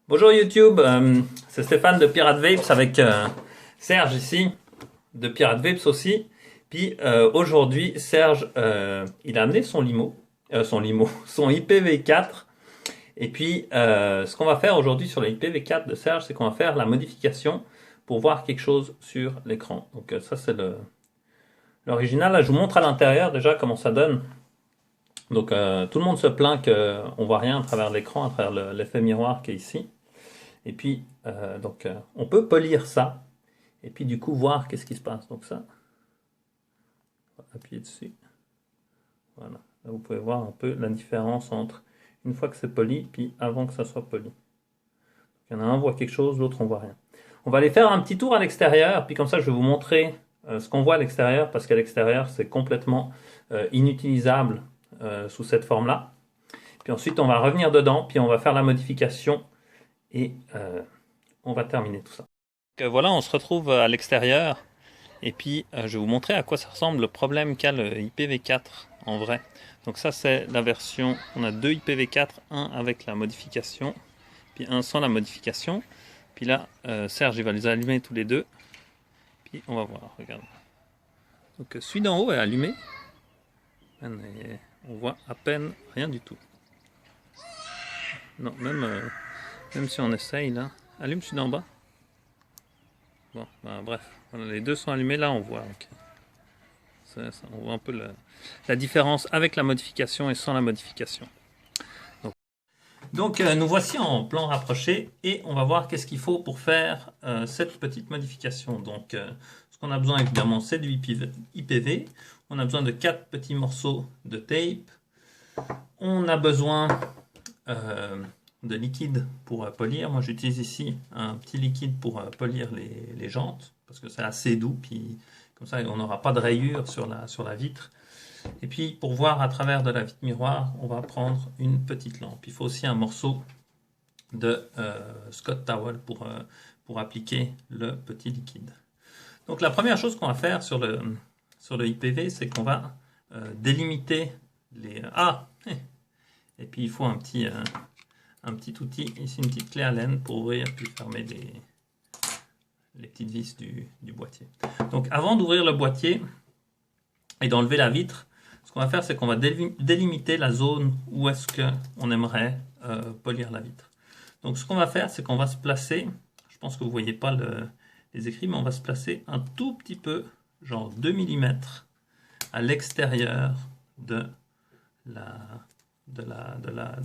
Bonjour YouTube, c'est Stéphane de Pirate Vapes avec Serge ici, de Pirate Vapes aussi. Puis aujourd'hui, Serge, il a amené son IPv4. Et puis, ce qu'on va faire aujourd'hui sur le IPv4 de Serge, c'est qu'on va faire la modification pour voir quelque chose sur l'écran. Donc ça, c'est l'original. Là, je vous montre à l'intérieur déjà comment ça donne. Donc tout le monde se plaint qu'on voit rien à travers l'écran, à travers l'effet miroir qui est ici. Et puis, on peut polir ça, et puis du coup, voir qu'est-ce qui se passe. Donc ça, on va appuyer dessus. Voilà. Là, vous pouvez voir un peu la différence entre une fois que c'est poli, puis avant que ça soit poli. Il y en a un, on voit quelque chose, l'autre, on voit rien. On va aller faire un petit tour à l'extérieur, puis comme ça, je vais vous montrer ce qu'on voit à l'extérieur, parce qu'à l'extérieur, c'est complètement inutilisable sous cette forme-là. Puis ensuite, on va revenir dedans, puis on va faire la modification, et on va terminer tout ça. Donc, voilà, on se retrouve à l'extérieur et puis je vais vous montrer à quoi ça ressemble le problème qu'a le IPv4 en vrai. Donc ça c'est la version, on a deux IPv4, un avec la modification, puis un sans la modification. Puis là, Serge il va les allumer tous les deux, puis on va voir, regarde. Donc celui d'en haut est allumé, on voit à peine rien du tout. Non, même si on essaye là, allume celui d'en bas. Bon, ben, bref, voilà, les deux sont allumés, là on voit. Okay. On voit un peu la différence avec la modification et sans la modification. Donc nous voici en plan rapproché et on va voir qu'est-ce qu'il faut pour faire cette petite modification. Donc ce qu'on a besoin évidemment c'est du IPv, on a besoin de 4 petits morceaux de tape, on a besoin de liquide pour polir. Moi j'utilise ici un petit liquide pour polir les jantes parce que c'est assez doux, puis comme ça on n'aura pas de rayures sur la vitre. Et puis pour voir à travers de la vitre miroir, on va prendre une petite lampe. Il faut aussi un morceau de Scott Towel pour appliquer le petit liquide. Donc la première chose qu'on va faire sur le IPv, c'est qu'on va délimiter les... Ah et puis il faut un petit outil, ici une petite clé Allen pour ouvrir puis fermer les petites vis du boîtier. Donc avant d'ouvrir le boîtier et d'enlever la vitre, ce qu'on va faire c'est qu'on va délimiter la zone où est-ce qu'on aimerait polir la vitre. Donc ce qu'on va faire c'est qu'on va se placer, je pense que vous ne voyez pas les écrits, mais on va se placer un tout petit peu, genre 2 mm à l'extérieur de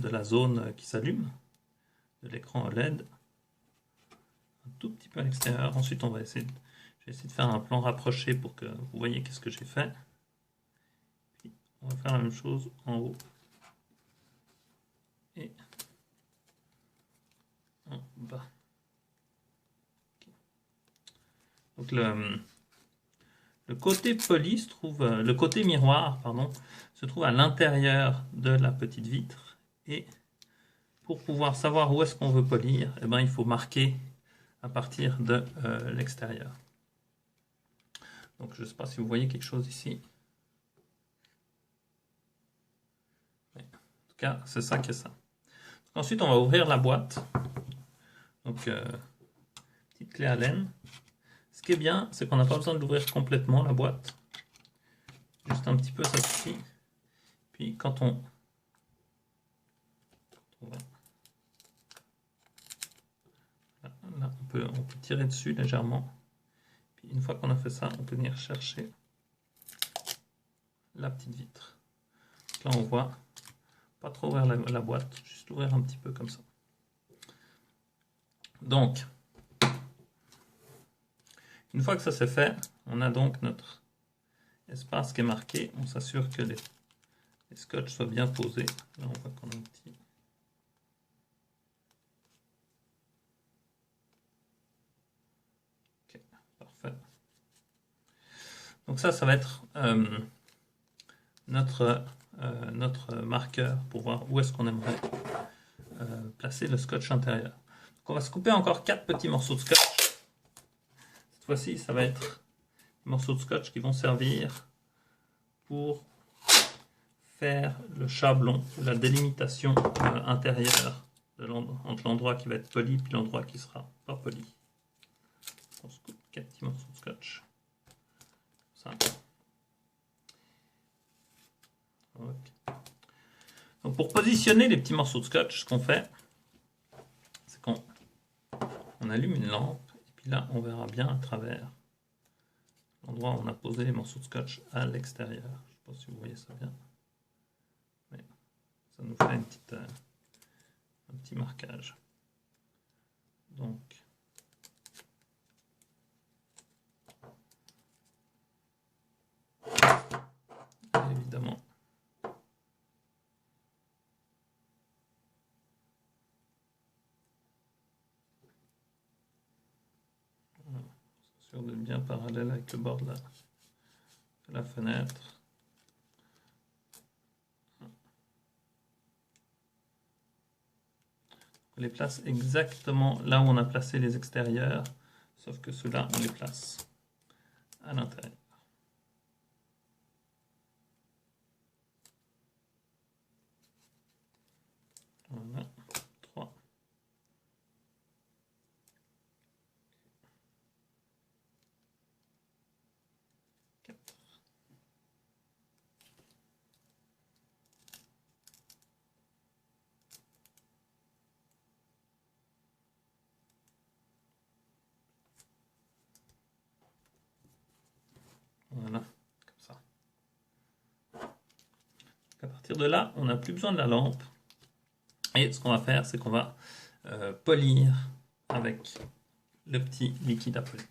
la zone qui s'allume, de l'écran OLED, un tout petit peu à l'extérieur. Ensuite, je vais essayer de faire un plan rapproché pour que vous voyez qu'est-ce que j'ai fait. Puis, on va faire la même chose en haut et en bas. Donc le côté poli se trouve, le côté miroir, pardon, se trouve à l'intérieur de la petite vitre, et pour pouvoir savoir où est-ce qu'on veut polir, eh ben, il faut marquer à partir de l'extérieur. Donc je ne sais pas si vous voyez quelque chose ici. Mais, en tout cas, c'est ça qui est ça. Donc, ensuite, on va ouvrir la boîte. Donc, petite clé Allen. Ce qui est bien, c'est qu'on n'a pas besoin de l'ouvrir complètement, la boîte. Juste un petit peu, ça suffit. Puis quand on va... Là, on peut tirer dessus légèrement. Puis une fois qu'on a fait ça, on peut venir chercher la petite vitre. Donc là, on voit pas trop ouvrir la boîte, juste ouvrir un petit peu comme ça. Donc, une fois que ça c'est fait, on a donc notre espace qui est marqué. On s'assure que les scotch soient bien posés. Là, on voit qu'on a un petit... Ok, parfait. Donc ça va être notre marqueur pour voir où est-ce qu'on aimerait placer le scotch intérieur. Donc on va se couper encore 4 petits morceaux de scotch. Cette fois-ci, ça va être des morceaux de scotch qui vont servir pour faire le chablon, la délimitation intérieure entre l'endroit qui va être poli et l'endroit qui sera pas poli. On se coupe 4 petits morceaux de scotch. Ça. Okay. Donc pour positionner les petits morceaux de scotch, ce qu'on fait, c'est qu'on allume une lampe, et puis là, on verra bien à travers l'endroit où on a posé les morceaux de scotch à l'extérieur. Je ne sais pas si vous voyez ça bien. Mais ça nous fait un petit marquage. Donc, évidemment, c'est sûr d'être bien parallèle avec le bord de la fenêtre. On les place exactement là où on a placé les extérieurs, sauf que ceux-là, on les place à l'intérieur. Voilà, 3. Voilà, comme ça. À partir de là, on n'a plus besoin de la lampe. Et ce qu'on va faire, c'est qu'on va polir avec le petit liquide à polir.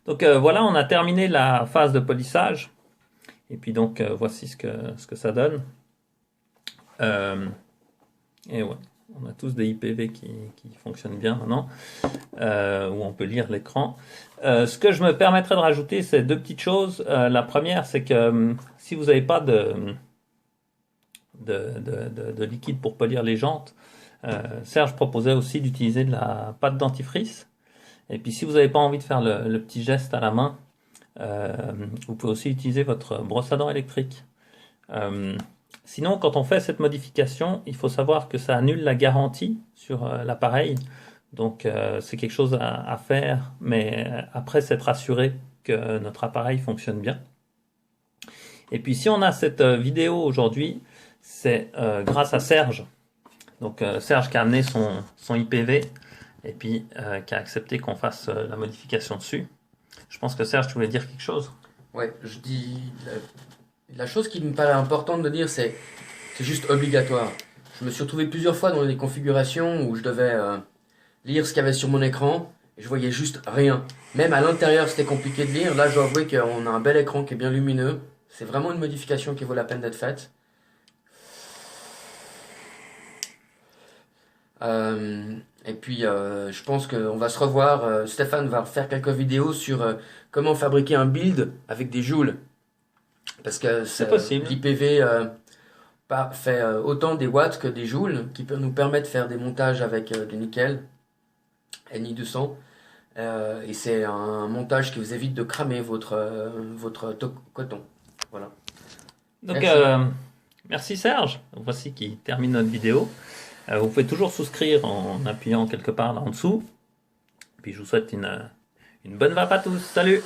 Donc voilà, on a terminé la phase de polissage. Et puis donc voici ce que ça donne. Et ouais, on a tous des IPV qui fonctionnent bien maintenant, où on peut lire l'écran. Ce que je me permettrais de rajouter, c'est deux petites choses. La première, c'est que si vous n'avez pas de liquide pour polir les jantes, Serge proposait aussi d'utiliser de la pâte dentifrice. Et puis si vous n'avez pas envie de faire le petit geste à la main, vous pouvez aussi utiliser votre brosse à dents électrique. Sinon, quand on fait cette modification, il faut savoir que ça annule la garantie sur l'appareil. Donc c'est quelque chose à faire, mais après s'être assuré que notre appareil fonctionne bien. Et puis si on a cette vidéo aujourd'hui, c'est grâce à Serge. Donc Serge qui a amené son IPV et puis qui a accepté qu'on fasse la modification dessus. Je pense que Serge, tu voulais dire quelque chose? Ouais, je dis. La chose qui me paraît importante de dire, c'est juste obligatoire. Je me suis retrouvé plusieurs fois dans des configurations où je devais lire ce qu'il y avait sur mon écran et je voyais juste rien. Même à l'intérieur, c'était compliqué de lire. Là, je dois avouer qu'on a un bel écran qui est bien lumineux. C'est vraiment une modification qui vaut la peine d'être faite. Et puis, je pense qu'on va se revoir. Stéphane va faire quelques vidéos sur comment fabriquer un build avec des joules. Parce que C'est possible. l'IPV fait autant des watts que des joules, qui peut nous permettre de faire des montages avec du nickel, Ni200. Et c'est un montage qui vous évite de cramer votre coton. Voilà. Donc Merci. merci Serge. Voici qui termine notre vidéo. Vous pouvez toujours souscrire en appuyant quelque part là en dessous. Puis je vous souhaite une bonne vape à tous. Salut!